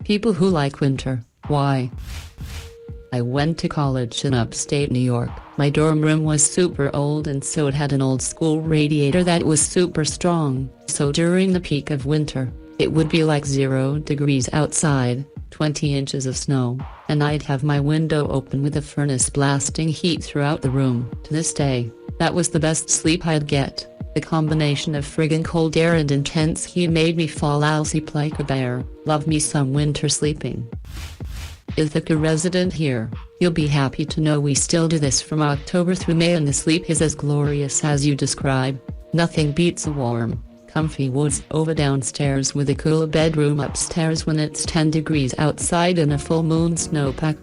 People who like winter, why? I went to college in upstate New York. My dorm room was super old and so it had an old school radiator that was super strong, so during the peak of winter, it would be like 0 degrees outside, 20 inches of snow, and I'd have my window open with a furnace blasting heat throughout the room. To this day, that was the best sleep I'd get. The combination of friggin' cold air and intense heat made me fall asleep like a bear. Love me some winter sleeping. Ithaca resident here, you'll be happy to know we still do this from October through May and the sleep is as glorious as you describe. Nothing beats a warm, comfy woods over downstairs with a cool bedroom upstairs when it's 10 degrees outside and a full moon snowpack.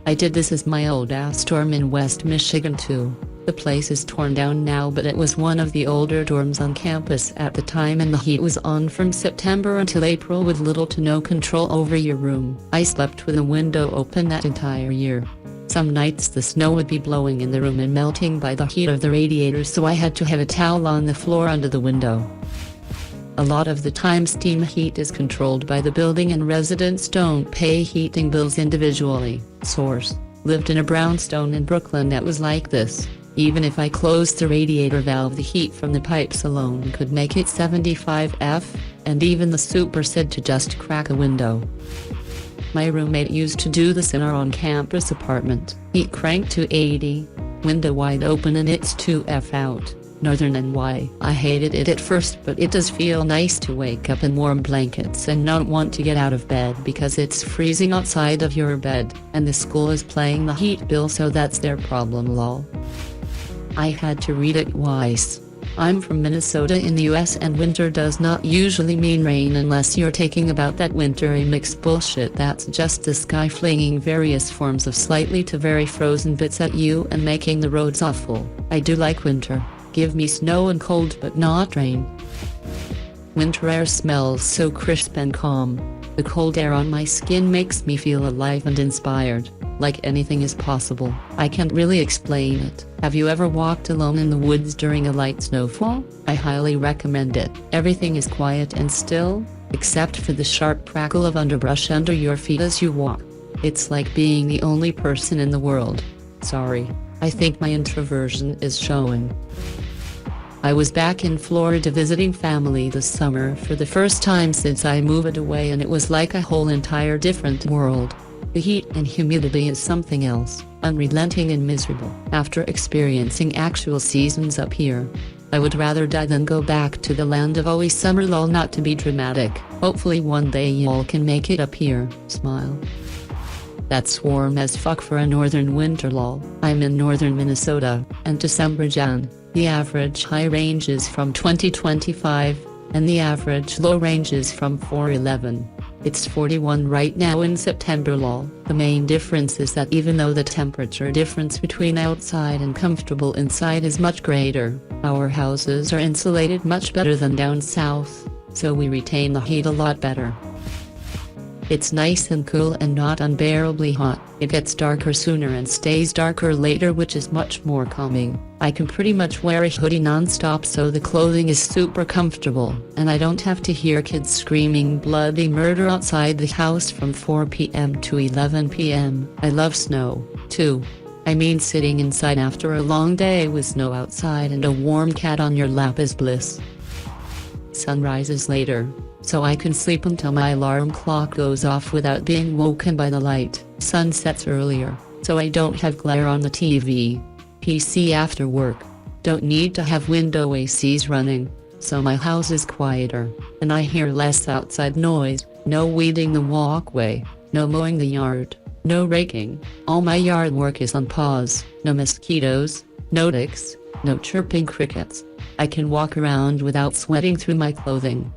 I did this as my old ass dorm in West Michigan too. The place is torn down now, but it was one of the older dorms on campus at the time and the heat was on from September until April with little to no control over your room. I slept with a window open that entire year. Some nights the snow would be blowing in the room and melting by the heat of the radiator, so I had to have a towel on the floor under the window. A lot of the time steam heat is controlled by the building and residents don't pay heating bills individually. Source: lived in a brownstone in Brooklyn that was like this. Even if I closed the radiator valve, the heat from the pipes alone could make it 75 F, and even the super said to just crack a window. My roommate used to do this in our on-campus apartment. Heat cranked to 80, window wide open and it's 2F out. Northern NY. I hated it at first, but it does feel nice to wake up in warm blankets and not want to get out of bed because it's freezing outside of your bed, and the school is paying the heat bill, so that's their problem lol. I had to read it twice. I'm from Minnesota in the US and winter does not usually mean rain unless you're taking about that wintry mixed bullshit that's just the sky flinging various forms of slightly to very frozen bits at you and making the roads awful. I do like winter. Give me snow and cold but not rain. Winter air smells so crisp and calm. The cold air on my skin makes me feel alive and inspired, like anything is possible. I can't really explain it. Have you ever walked alone in the woods during a light snowfall? I highly recommend it. Everything is quiet and still, except for the sharp crackle of underbrush under your feet as you walk. It's like being the only person in the world. Sorry, I think my introversion is showing. I was back in Florida visiting family this summer for the first time since I moved away, and it was like a whole entire different world. The heat and humidity is something else, unrelenting and miserable. After experiencing actual seasons up here, I would rather die than go back to the land of always summer lol. Not to be dramatic, hopefully one day y'all can make it up here, smile. That's warm as fuck for a northern winter lol. I'm in northern Minnesota, and December Jan, the average high ranges from 20-25, and the average low ranges from 4-11. It's 41 right now in September lol. The main difference is that even though the temperature difference between outside and comfortable inside is much greater, our houses are insulated much better than down south, so we retain the heat a lot better. It's nice and cool and not unbearably hot. It gets darker sooner and stays darker later, which is much more calming. I can pretty much wear a hoodie non-stop, so the clothing is super comfortable, and I don't have to hear kids screaming bloody murder outside the house from 4 p.m. to 11 p.m. I love snow, too. I mean, sitting inside after a long day with snow outside and a warm cat on your lap is bliss. Sun rises later, so I can sleep until my alarm clock goes off without being woken by the light. Sun sets earlier, so I don't have glare on the TV, PC after work. Don't need to have window ACs running, so my house is quieter, and I hear less outside noise. No weeding the walkway, no mowing the yard, no raking. All my yard work is on pause. No mosquitoes, no ticks, no chirping crickets. I can walk around without sweating through my clothing.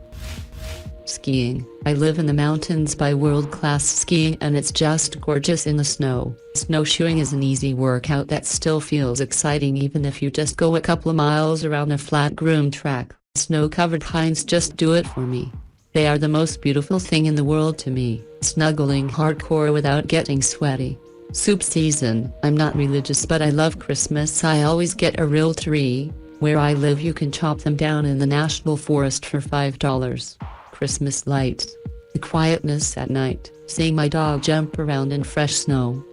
Skiing. I live in the mountains by world-class skiing, and it's just gorgeous in the snow. Snowshoeing is an easy workout that still feels exciting even if you just go a couple of miles around a flat groomed track. Snow-covered pines just do it for me. They are the most beautiful thing in the world to me. Snuggling hardcore without getting sweaty. Soup season. I'm not religious, but I love Christmas. I always get a real tree. Where I live you can chop them down in the national forest for $5. Christmas lights. the quietness at night, seeing my dog jump around in fresh snow.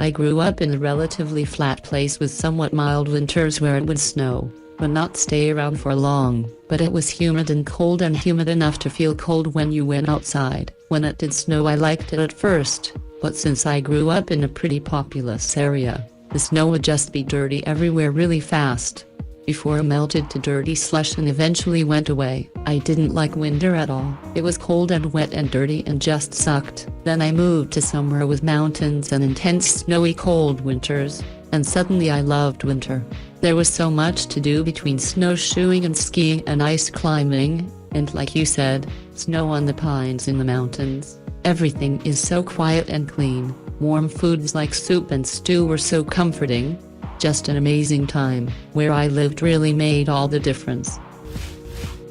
I grew up in a relatively flat place with somewhat mild winters where it would snow, but not stay around for long, but it was humid and cold and humid enough to feel cold when you went outside. When it did snow I liked it at first, but since I grew up in a pretty populous area, the snow would just be dirty everywhere really fast. Before it melted to dirty slush and eventually went away, I didn't like winter at all. It was cold and wet and dirty and just sucked. Then I moved to somewhere with mountains and intense snowy cold winters, and suddenly I loved winter. There was so much to do between snowshoeing and skiing and ice climbing, and like you said, snow on the pines in the mountains. Everything is so quiet and clean. Warm foods like soup and stew were so comforting. Just an amazing time. Where I lived really made all the difference.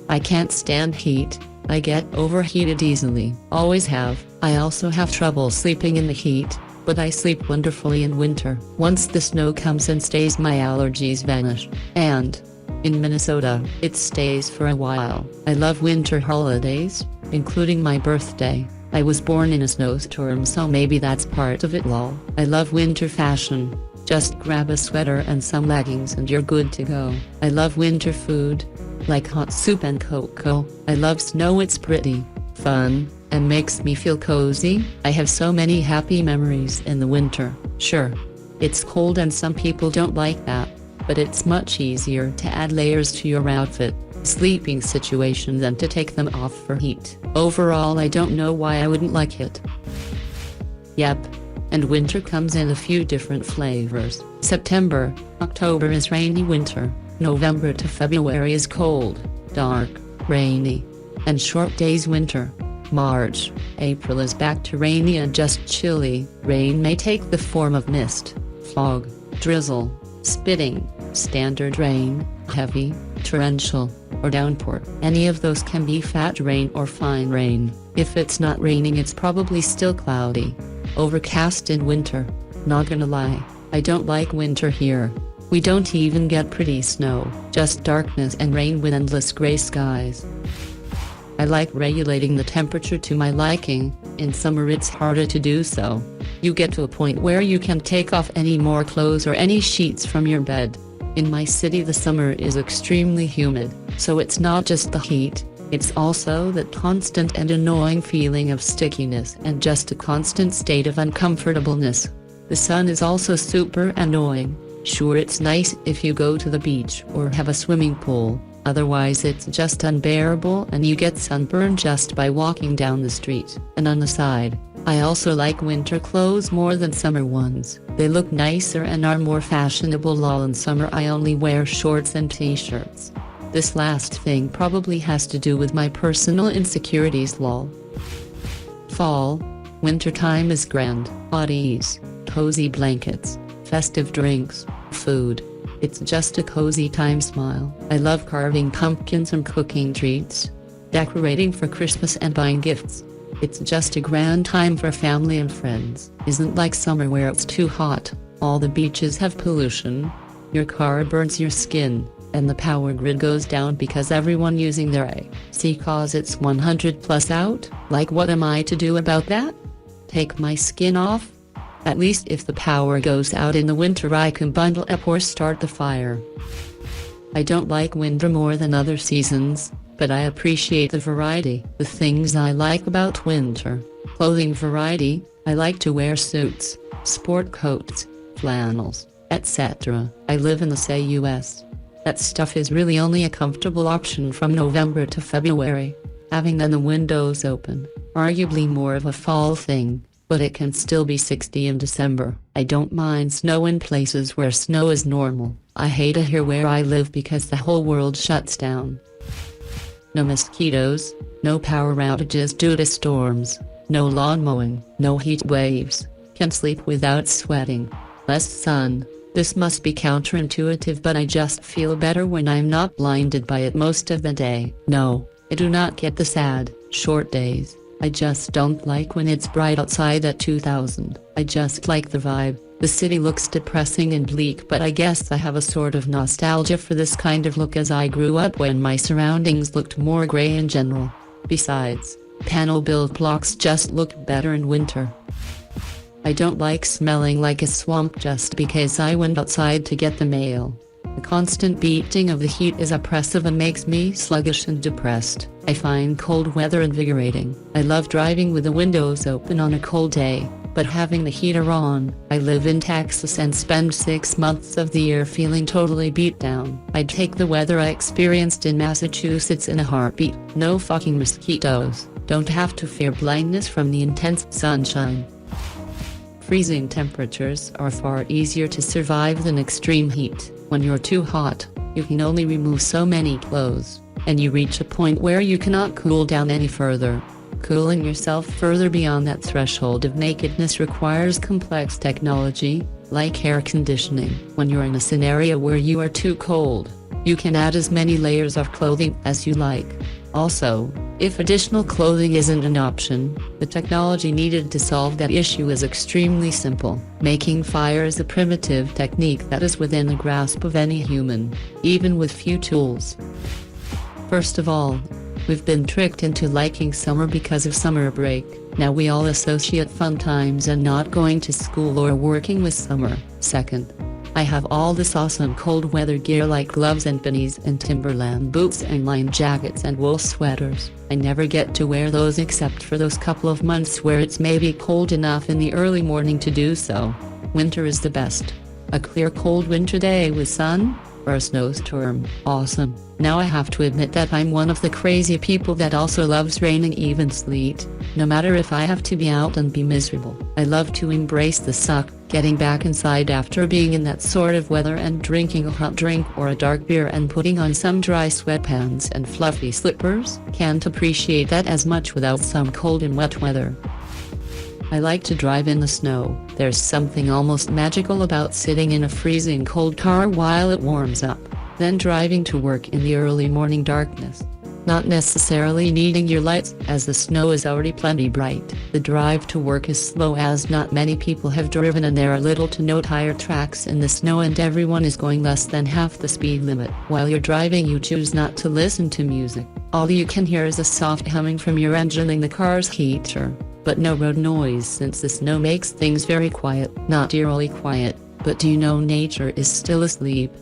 I can't stand heat. I get overheated easily. Always have. I also have trouble sleeping in the heat, but I sleep wonderfully in winter. Once the snow comes and stays, my allergies vanish. And in Minnesota, it stays for a while. I love winter holidays, including my birthday. I was born in a snowstorm, so maybe that's part of it. Lol. I love winter fashion. Just grab a sweater and some leggings and you're good to go. I love winter food, like hot soup and cocoa. I love snow, it's pretty, fun, and makes me feel cozy. I have so many happy memories in the winter. Sure, it's cold and some people don't like that, but it's much easier to add layers to your outfit, sleeping situation than to take them off for heat. Overall, I don't know why I wouldn't like it. Yep. And winter comes in a few different flavors. September, October is rainy winter. November to February is cold, dark, rainy, and short days winter. March, April is back to rainy and just chilly. Rain may take the form of mist, fog, drizzle, spitting, standard rain, heavy, torrential, or downpour. Any of those can be fat rain or fine rain. If it's not raining, it's probably still cloudy. Overcast in winter. Not gonna lie, I don't like winter here. We don't even get pretty snow, just darkness and rain with endless gray skies. I like regulating the temperature to my liking. In summer it's harder to do so. You get to a point where you can't take off any more clothes or any sheets from your bed. In my city the summer is extremely humid, so it's not just the heat. It's also that constant and annoying feeling of stickiness and just a constant state of uncomfortableness. The sun is also super annoying. Sure, it's nice if you go to the beach or have a swimming pool, otherwise it's just unbearable and you get sunburned just by walking down the street. And on the side, I also like winter clothes more than summer ones. They look nicer and are more fashionable. Lol, in summer I only wear shorts and t-shirts. This last thing probably has to do with my personal insecurities. Lol. Fall, wintertime is grand. Bodies, cozy blankets, festive drinks, food. It's just a cozy time. Smile. I love carving pumpkins and cooking treats, decorating for Christmas and buying gifts. It's just a grand time for family and friends. Isn't like summer where it's too hot, all the beaches have pollution, your car burns your skin, and the power grid goes down because everyone using their AC cause it's 100+ out. Like, what am I to do about that? Take my skin off? At least if the power goes out in the winter I can bundle up or start the fire. I don't like winter more than other seasons, but I appreciate the variety. The things I like about winter: clothing variety. I like to wear suits, sport coats, flannels, etc. I live in the US. That stuff is really only a comfortable option from November to February. Having then the windows open, arguably more of a fall thing, but it can still be 60 in December. I don't mind snow in places where snow is normal. I hate it here where I live because the whole world shuts down. No mosquitoes, no power outages due to storms, no lawn mowing, no heat waves. Can sleep without sweating. Less sun. This must be counterintuitive, but I just feel better when I'm not blinded by it most of the day. No, I do not get the sad, short days. I just don't like when it's bright outside at 2000. I just like the vibe. The city looks depressing and bleak, but I guess I have a sort of nostalgia for this kind of look as I grew up when my surroundings looked more gray in general. Besides, Panel build blocks just look better in winter. I don't like smelling like a swamp just because I went outside to get the mail. The constant beating of the heat is oppressive and makes me sluggish and depressed. I find cold weather invigorating. I love driving with the windows open on a cold day, but having the heater on. I live in Texas and spend 6 months of the year feeling totally beat down. I'd take the weather I experienced in Massachusetts in a heartbeat. No fucking mosquitoes. Don't have to fear blindness from the intense sunshine. Freezing temperatures are far easier to survive than extreme heat. When you're too hot, you can only remove so many clothes, and you reach a point where you cannot cool down any further. Cooling yourself further beyond that threshold of nakedness requires complex technology, like air conditioning. When you're in a scenario where you are too cold, you can add as many layers of clothing as you like. Also, if additional clothing isn't an option, the technology needed to solve that issue is extremely simple. Making fire is a primitive technique that is within the grasp of any human, even with few tools. First of all, we've been tricked into liking summer because of summer break. Now we all associate fun times and not going to school or working with summer. Second, I have all this awesome cold weather gear like gloves and beanies and Timberland boots and lined jackets and wool sweaters. I never get to wear those except for those couple of months where it's maybe cold enough in the early morning to do so. Winter is the best. A clear cold winter day with sun, or a snowstorm. Awesome. Now I have to admit that I'm one of the crazy people that also loves rain and even sleet, no matter if I have to be out and be miserable. I love to embrace the suck, getting back inside after being in that sort of weather and drinking a hot drink or a dark beer and putting on some dry sweatpants and fluffy slippers. Can't appreciate that as much without some cold and wet weather. I like to drive in the snow. There's something almost magical about sitting in a freezing cold car while it warms up, then driving to work in the early morning darkness. Not necessarily needing your lights, as the snow is already plenty bright. The drive to work is slow as not many people have driven and there are little to no tire tracks in the snow and everyone is going less than half the speed limit. While you're driving you choose not to listen to music. All you can hear is a soft humming from your engine in the car's heater. But no road noise since the snow makes things very quiet. Not eerily quiet, but do you know nature is still asleep?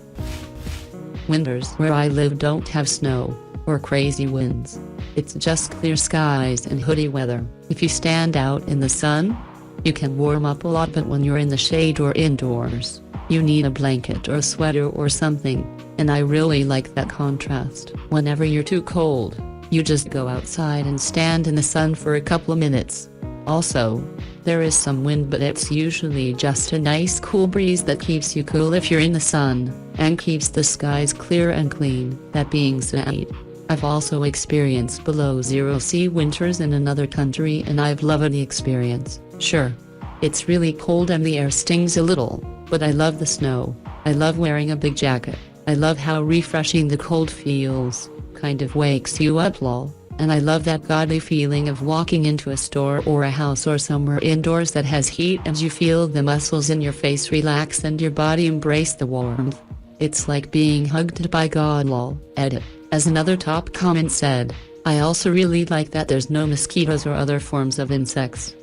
Winters where I live don't have snow, or crazy winds. It's just clear skies and hoodie weather. If you stand out in the sun, you can warm up a lot, but when you're in the shade or indoors, you need a blanket or a sweater or something, and I really like that contrast. Whenever you're too cold, you just go outside and stand in the sun for a couple of minutes. Also, there is some wind, but it's usually just a nice cool breeze that keeps you cool if you're in the sun, and keeps the skies clear and clean. That being said, I've also experienced below zero C winters in another country and I've loved the experience. Sure, it's really cold and the air stings a little, but I love the snow. I love wearing a big jacket. I love how refreshing the cold feels, kind of wakes you up lol. And I love that godly feeling of walking into a store or a house or somewhere indoors that has heat and you feel the muscles in your face relax and your body embrace the warmth. It's like being hugged by God lol. Edit. As another top comment said, I also really like that there's no mosquitoes or other forms of insects.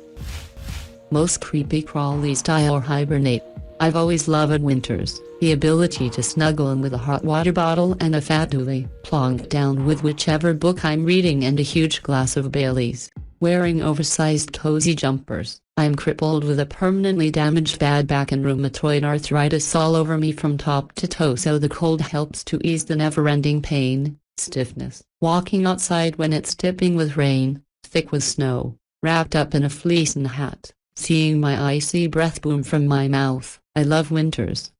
Most creepy crawly style or hibernate. I've always loved winters. The ability to snuggle in with a hot water bottle and a fat duvet, plonk down with whichever book I'm reading and a huge glass of Bailey's, wearing oversized cozy jumpers. I'm crippled with a permanently damaged bad back and rheumatoid arthritis all over me from top to toe, so the cold helps to ease the never-ending pain, stiffness. Walking outside when it's tipping with rain, thick with snow, wrapped up in a fleece and hat, seeing my icy breath boom from my mouth. I love winters.